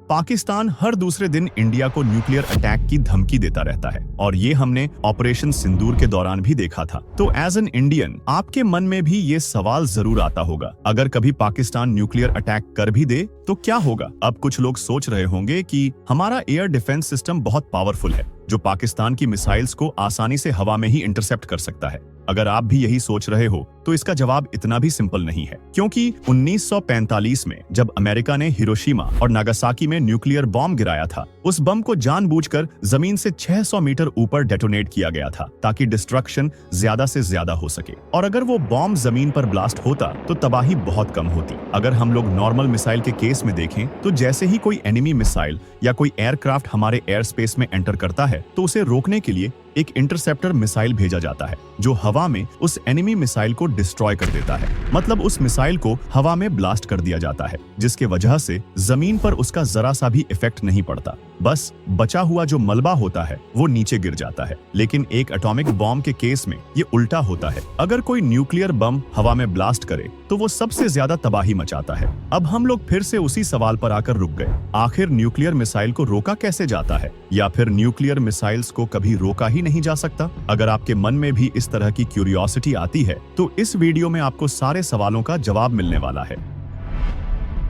पाकिस्तान हर दूसरे दिन इंडिया को न्यूक्लियर अटैक की धमकी देता रहता है और ये हमने ऑपरेशन सिंदूर के दौरान भी देखा था। तो एज एन इंडियन आपके मन में भी ये सवाल जरूर आता होगा, अगर कभी पाकिस्तान न्यूक्लियर अटैक कर भी दे तो क्या होगा। अब कुछ लोग सोच रहे होंगे कि हमारा एयर डिफेंस सिस्टम बहुत पावरफुल है जो पाकिस्तान की मिसाइल्स को आसानी से हवा में ही इंटरसेप्ट कर सकता है। अगर आप भी यही सोच रहे हो तो इसका जवाब इतना भी सिंपल नहीं है, क्योंकि 1945 में जब अमेरिका ने हिरोशिमा और नागासाकी में न्यूक्लियर बॉम्ब गिराया था, उस बम को जानबूझकर जमीन से 600 मीटर ऊपर डेटोनेट किया गया था ताकि डिस्ट्रक्शन ज्यादा से ज्यादा हो सके। और अगर वो बॉम्ब जमीन पर ब्लास्ट होता तो तबाही बहुत कम होती। अगर हम लोग नॉर्मल मिसाइल के केस में देखें तो जैसे ही कोई एनिमी मिसाइल या कोई एयरक्राफ्ट हमारे एयर स्पेस में एंटर करता है तो उसे रोकने के लिए एक इंटरसेप्टर मिसाइल भेजा जाता है जो हवा में उस एनिमी मिसाइल को डिस्ट्रॉय कर देता है। मतलब उस मिसाइल को हवा में ब्लास्ट कर दिया जाता है, जिसके वजह से जमीन पर उसका जरा सा भी इफेक्ट नहीं पड़ता, बस बचा हुआ जो मलबा होता है वो नीचे गिर जाता है। लेकिन एक एटॉमिक बॉम्ब के केस में ये उल्टा होता है। अगर कोई न्यूक्लियर बम हवा में ब्लास्ट करे तो वो सबसे ज्यादा तबाही मचाता है। अब हम लोग फिर से उसी सवाल पर आकर रुक गए, आखिर न्यूक्लियर मिसाइल को रोका कैसे जाता है, या फिर न्यूक्लियर मिसाइल्स को कभी रोका ही नहीं जा सकता। अगर आपके मन में भी इस तरह की क्यूरियोसिटी आती है तो इस वीडियो में आपको सारे सवालों का जवाब मिलने वाला है।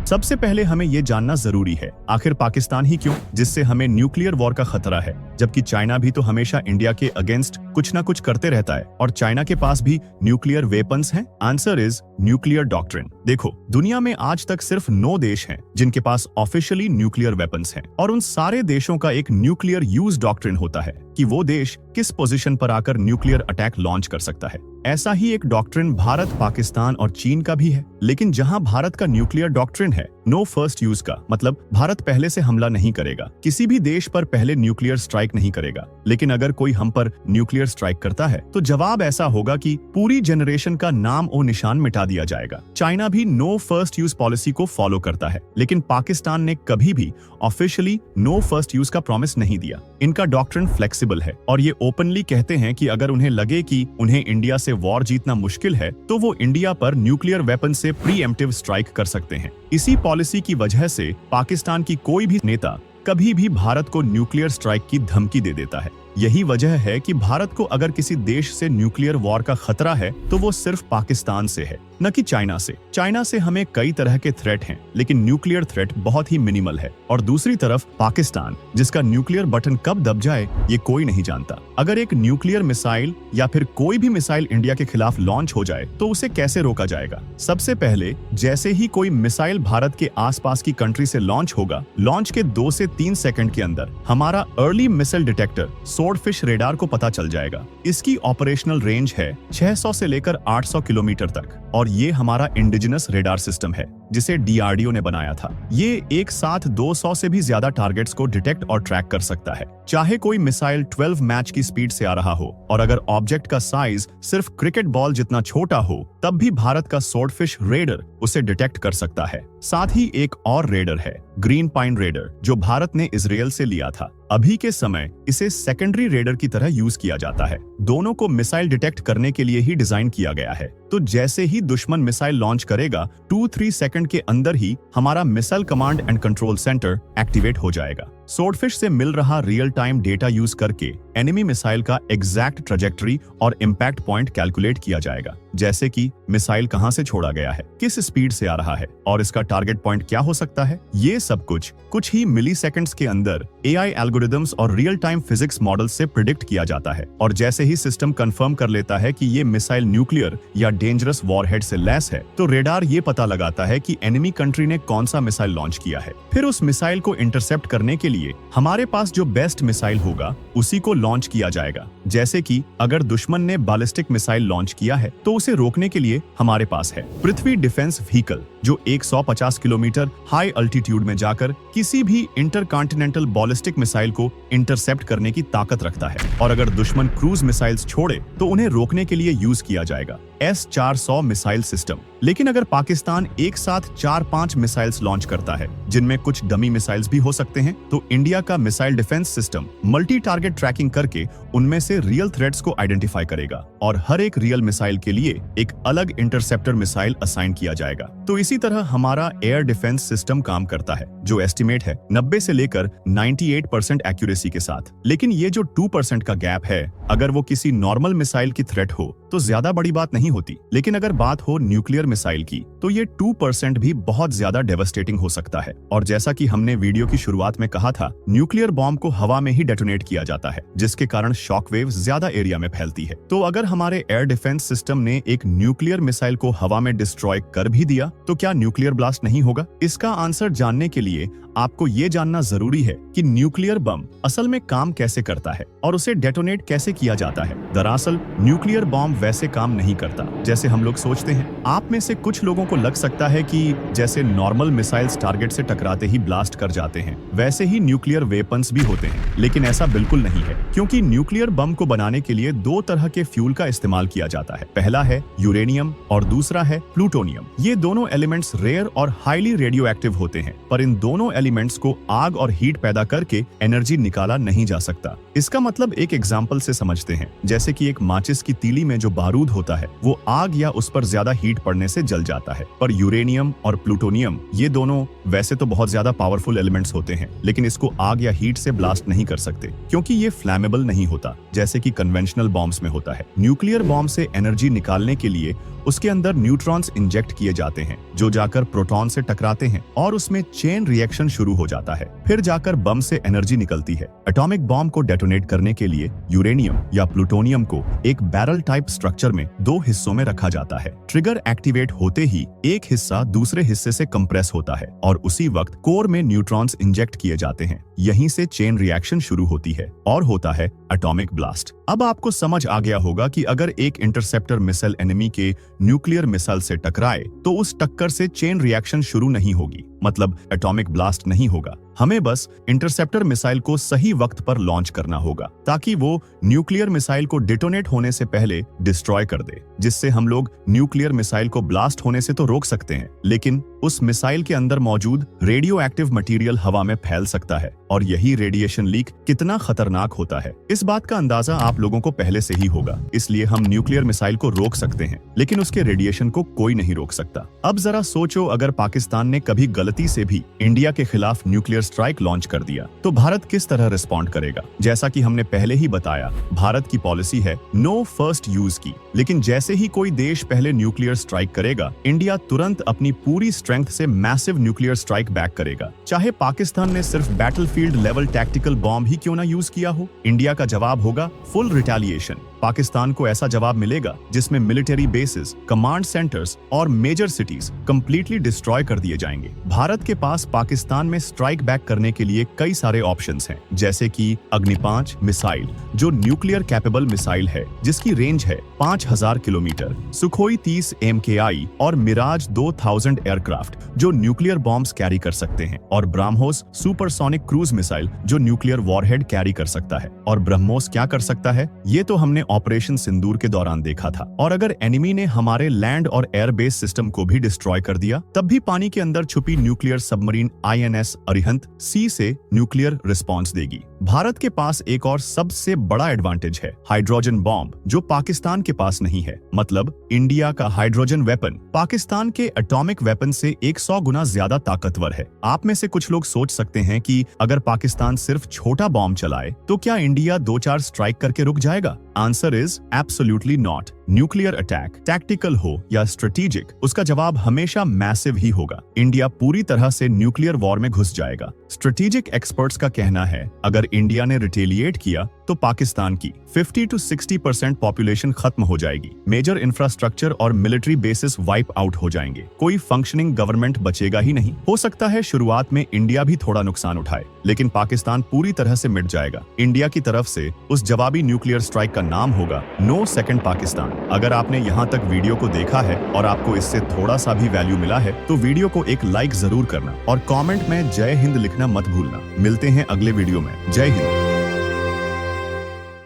सबसे पहले हमें ये जानना जरूरी है, आखिर पाकिस्तान ही क्यों जिससे हमें न्यूक्लियर वॉर का खतरा है, जबकि चाइना भी तो हमेशा इंडिया के अगेंस्ट कुछ ना कुछ करते रहता है और चाइना के पास भी न्यूक्लियर वेपन्स हैं। Answer is nuclear doctrine. देखो, दुनिया में आज तक सिर्फ 9 देश हैं जिनके पास ऑफिशियली न्यूक्लियर वेपन्स हैं और उन सारे देशों का एक न्यूक्लियर यूज डॉक्ट्रिन होता है कि वो देश किस पोजीशन पर आकर न्यूक्लियर अटैक लॉन्च कर सकता है। ऐसा ही एक डॉक्ट्रिन भारत, पाकिस्तान और चीन का भी है। लेकिन जहां भारत का न्यूक्लियर डॉक्ट्रिन है नो फर्स्ट यूज का, मतलब भारत पहले से हमला नहीं करेगा, किसी भी देश पर पहले न्यूक्लियर स्ट्राइक नहीं करेगा। लेकिन अगर कोई हम पर न्यूक्लियर स्ट्राइक करता है तो जवाब ऐसा होगा कि पूरी जनरेशन का नाम और निशान मिटा दिया जाएगा। चाइना भी नो फर्स्ट यूज पॉलिसी को फॉलो करता है, लेकिन पाकिस्तान ने कभी भी ऑफिशियली नो फर्स्ट यूज का प्रॉमिस नहीं दिया। इनका डॉक्ट्रिन फ्लेक्सिबल है और ये ओपनली कहते हैं कि अगर उन्हें लगे कि उन्हें इंडिया से वॉर जीतना मुश्किल है तो वो इंडिया पर न्यूक्लियर वेपन से प्रीएम्प्टिव स्ट्राइक कर सकते हैं। इसी पॉलिसी की वजह से पाकिस्तान की कोई भी नेता कभी भी भारत को न्यूक्लियर स्ट्राइक की धमकी दे देता है। यही वजह है कि भारत को अगर किसी देश से न्यूक्लियर वॉर का खतरा है तो वो सिर्फ पाकिस्तान से है, न कि चाइना से। चाइना से हमें कई तरह के थ्रेट हैं, लेकिन न्यूक्लियर थ्रेट बहुत ही मिनिमल है। और दूसरी तरफ पाकिस्तान, जिसका न्यूक्लियर बटन कब दब जाए ये कोई नहीं जानता। अगर एक न्यूक्लियर मिसाइल या फिर कोई भी मिसाइल इंडिया के खिलाफ लॉन्च हो जाए तो उसे कैसे रोका जाएगा। सबसे पहले जैसे ही कोई मिसाइल भारत के आसपास की कंट्री से लॉन्च होगा, लॉन्च के 2 से 3 सेकंड के अंदर हमारा early missile detector swordfish radar को पता चल जाएगा। इसकी ऑपरेशनल रेंज है 600 से लेकर 800 किलोमीटर तक और ये हमारा इंडिजिनस रेडार सिस्टम है जिसे डीआरडीओ ने बनाया था। ये एक साथ 200 से भी ज्यादा टारगेट्स को डिटेक्ट और ट्रैक कर सकता है, चाहे कोई मिसाइल 12 मैच की स्पीड से आ रहा हो। और अगर ऑब्जेक्ट का साइज सिर्फ क्रिकेट बॉल जितना छोटा हो तब भी भारत का स्वॉर्डफिश रेडर उसे डिटेक्ट कर सकता है। साथ ही एक और रेडर है, ग्रीन पाइन रेडर, जो भारत ने इजराइल से लिया था। अभी के समय इसे सेकेंडरी रेडर की तरह यूज किया जाता है। दोनों को मिसाइल डिटेक्ट करने के लिए ही डिजाइन किया गया है। तो जैसे ही दुश्मन मिसाइल लॉन्च करेगा 2-3 सेकंड के अंदर ही हमारा missile command and control centre activate हो जाएगा। स्वॉर्डफिश से मिल रहा रियल टाइम डेटा यूज करके एनिमी मिसाइल का एग्जैक्ट ट्रैजेक्टरी और इम्पैक्ट पॉइंट कैलकुलेट किया जाएगा, जैसे कि मिसाइल कहां से छोड़ा गया है, किस स्पीड से आ रहा है और इसका टारगेट पॉइंट क्या हो सकता है। ये सब कुछ ही मिली सेकेंड्स के अंदर एआई एल्गोरिदम्स और रियल टाइम फिजिक्स मॉडल से प्रिडिक्ट किया जाता है। और जैसे ही सिस्टम कंफर्म कर लेता है कि ये मिसाइल न्यूक्लियर या डेंजरस वॉरहेड से लैस है तो रेडार ये पता लगाता है कि एनिमी कंट्री ने कौन सा मिसाइल लॉन्च किया है। फिर उस मिसाइल को इंटरसेप्ट करने के लिए हमारे पास जो बेस्ट मिसाइल होगा उसी को लॉन्च किया जाएगा। जैसे कि अगर दुश्मन ने बैलिस्टिक मिसाइल लॉन्च किया है तो उसे रोकने के लिए हमारे पास है पृथ्वी डिफेंस व्हीकल, जो 150 किलोमीटर हाई अल्टीट्यूड में जाकर किसी भी इंटरकॉन्टिनेंटल बैलिस्टिक मिसाइल को इंटरसेप्ट करने की ताकत रखता है। और अगर दुश्मन क्रूज मिसाइल्स छोड़े तो उन्हें रोकने के लिए यूज किया जाएगा S-400 मिसाइल सिस्टम। लेकिन अगर पाकिस्तान एक साथ 4-5 मिसाइल्स लॉन्च करता है, जिनमें कुछ डमी मिसाइल्स भी हो सकते हैं, तो इंडिया का missile defence system multi target tracking करके उनमें से रियल थ्रेट्स को आइडेंटिफाई करेगा और हर एक रियल मिसाइल के लिए एक अलग इंटरसेप्टर मिसाइल असाइन किया जाएगा। तो इसी तरह हमारा एयर डिफेंस सिस्टम काम करता है, जो एस्टिमेट है 90 से लेकर 98% एक्यूरेसी के साथ। लेकिन ये जो 2% का गैप है, अगर वो किसी नॉर्मल मिसाइल की थ्रेट हो तो ज्यादा बड़ी बात नहीं होती, लेकिन अगर बात हो न्यूक्लियर मिसाइल की तो ये 2% भी बहुत ज्यादा डेवास्टेटिंग हो सकता है। और जैसा कि हमने वीडियो की शुरुआत में कहा था, न्यूक्लियर बॉम्ब को हवा में ही डेटोनेट किया जाता है, जिसके कारण शॉकवेव ज्यादा एरिया में फैलती है। तो अगर हमारे एयर डिफेंस सिस्टम ने एक न्यूक्लियर मिसाइल को हवा में डिस्ट्रॉय कर भी दिया तो क्या न्यूक्लियर ब्लास्ट नहीं होगा? इसका आंसर जानने के लिए आपको ये जानना जरूरी है कि न्यूक्लियर बम असल में काम कैसे करता है और उसे डेटोनेट कैसे किया जाता है। दरअसल न्यूक्लियर बॉम्ब वैसे काम नहीं करता जैसे हम लोग सोचते हैं। आप में से कुछ लोगों को लग सकता है कि जैसे नॉर्मल मिसाइल्स टारगेट से टकराते ही ब्लास्ट कर जाते हैं, वैसे ही न्यूक्लियर वेपन्स भी होते हैं, लेकिन ऐसा बिल्कुल नहीं है, क्योंकि न्यूक्लियर बम को बनाने के लिए दो तरह के फ्यूल का इस्तेमाल किया जाता है। पहला है यूरेनियम और दूसरा है प्लूटोनियम। ये दोनों एलिमेंट्स रेयर और हाईली रेडियो एक्टिव होते हैं, पर इन दोनों एलिमेंट्स को आग और हीट पैदा करके एनर्जी निकाला नहीं जा सकता। इसका मतलब एक एग्जांपल से समझते हैं, जैसे कि एक माचिस की तीली में जो बारूद होता है वो आग या उस पर ज्यादा हीट पड़ने से जल जाता है। पर यूरेनियम और प्लूटोनियम ये दोनों वैसे तो बहुत ज्यादा पावरफुल एलिमेंट्स होते हैं, लेकिन इसको आग या हीट से ब्लास्ट नहीं कर सकते, क्योंकि ये फ्लैमेबल नहीं होता जैसे कि कन्वेंशनल बॉम्ब्स में होता है। न्यूक्लियर बॉम्ब से एनर्जी निकालने के लिए उसके अंदर न्यूट्रॉन्स इंजेक्ट किए जाते हैं, जो जाकर प्रोटॉन से टकराते हैं और उसमें चेन रिएक्शन शुरू हो जाता है। फिर जाकर बम से एनर्जी निकलती है। एटॉमिक बॉम्ब को डेटोनेट करने के लिए यूरेनियम या प्लूटोनियम को एक बैरल टाइप स्ट्रक्चर में दो हिस्सों में रखा जाता है। ट्रिगर एक्टिवेट होते ही एक हिस्सा दूसरे हिस्से से कंप्रेस होता है और उसी वक्त कोर में न्यूट्रॉन्स इंजेक्ट किए जाते हैं। यहीं से चेन रिएक्शन शुरू होती है और होता है एटॉमिक ब्लास्ट। अब आपको समझ आ गया होगा कि अगर एक इंटरसेप्टर मिसाइल एनिमी के न्यूक्लियर मिसाइल से टकराए तो उस टक्कर से चेन रिएक्शन शुरू नहीं होगी, मतलब एटॉमिक ब्लास्ट नहीं होगा। हमें बस इंटरसेप्टर मिसाइल को सही वक्त पर लॉन्च करना होगा ताकि वो न्यूक्लियर मिसाइल को डिटोनेट होने से पहले डिस्ट्रॉय कर दे, जिससे हम लोग न्यूक्लियर मिसाइल को ब्लास्ट होने से तो रोक सकते हैं, लेकिन उस मिसाइल के अंदर मौजूद रेडियो एक्टिव मटेरियल हवा में फैल सकता है और यही रेडिएशन लीक कितना खतरनाक होता है, इस बात का अंदाजा आप लोगों को पहले से ही होगा। इसलिए हम न्यूक्लियर मिसाइल को रोक सकते हैं, लेकिन उसके रेडिएशन को कोई नहीं रोक सकता। अब जरा सोचो, अगर पाकिस्तान ने कभी गलती से भी इंडिया के खिलाफ न्यूक्लियर स्ट्राइक लॉन्च कर दिया तो भारत किस तरह रिस्पॉन्ड करेगा? जैसा कि हमने पहले ही बताया, भारत की पॉलिसी है नो फर्स्ट यूज की, लेकिन जैसे ही कोई देश पहले न्यूक्लियर स्ट्राइक करेगा, इंडिया तुरंत अपनी पूरी स्ट्रेंथ से मैसिव न्यूक्लियर स्ट्राइक बैक करेगा। चाहे पाकिस्तान ने सिर्फ बैटलफील्ड लेवल टैक्टिकल बॉम्ब ही क्यों ना यूज किया हो, इंडिया का जवाब होगा फुल रिटेलिएशन। पाकिस्तान को ऐसा जवाब मिलेगा जिसमें मिलिट्री बेसिस, कमांड सेंटर्स और मेजर सिटीज कंप्लीटली डिस्ट्रॉय कर दिए जाएंगे। भारत के पास पाकिस्तान में स्ट्राइक बैक करने के लिए कई सारे ऑप्शंस हैं, जैसे कि अग्नि 5 मिसाइल, जो न्यूक्लियर कैपेबल मिसाइल है जिसकी रेंज है 5000 किलोमीटर, सुखोई 30 MKI और मिराज 2000 एयरक्राफ्ट जो न्यूक्लियर बॉम्ब्स कैरी कर सकते हैं, और ब्रह्मोस सुपरसोनिक क्रूज मिसाइल जो न्यूक्लियर वॉरहेड कैरी कर सकता है। और ब्रह्मोस क्या कर सकता है, ये तो हमने ऑपरेशन सिंदूर के दौरान देखा था। और अगर एनिमी ने हमारे लैंड और एयर बेस सिस्टम को भी डिस्ट्रॉय कर दिया, तब भी पानी के अंदर छुपी न्यूक्लियर सबमरीन INS अरिहंत सी से न्यूक्लियर रिस्पॉन्स देगी। भारत के पास एक और सबसे बड़ा एडवांटेज है, हाइड्रोजन बॉम्ब, जो पाकिस्तान के पास नहीं है। मतलब इंडिया का हाइड्रोजन वेपन पाकिस्तान के एटॉमिक वेपन से 100 गुना ज्यादा ताकतवर है। आप में से कुछ लोग सोच सकते हैं कि अगर पाकिस्तान सिर्फ छोटा बॉम्ब चलाए तो क्या इंडिया 2-4 स्ट्राइक करके रुक जाएगा? Answer is absolutely not. Nuclear attack tactical हो या स्ट्रेटेजिक, उसका जवाब हमेशा मैसिव ही होगा। इंडिया पूरी तरह से न्यूक्लियर वॉर में घुस जाएगा। स्ट्रेटेजिक एक्सपर्ट्स का कहना है, अगर इंडिया ने रिटेलिएट किया तो पाकिस्तान की 50 to 60% पॉपुलेशन खत्म हो जाएगी, मेजर इंफ्रास्ट्रक्चर और मिलिट्री बेसिस वाइप आउट हो जाएंगे, कोई फंक्शनिंग गवर्नमेंट बचेगा ही नहीं। हो सकता है शुरुआत में इंडिया भी थोड़ा नुकसान उठाए, लेकिन पाकिस्तान पूरी तरह से मिट जाएगा। इंडिया की तरफ से उस जवाबी न्यूक्लियर स्ट्राइक का नाम होगा नो सेकंड पाकिस्तान। अगर आपने यहाँ तक वीडियो को देखा है और आपको इससे थोड़ा सा भी वैल्यू मिला है तो वीडियो को एक लाइक जरूर करना और कमेंट में जय हिंद लिखना मत भूलना। मिलते हैं अगले वीडियो में। जय हिंद।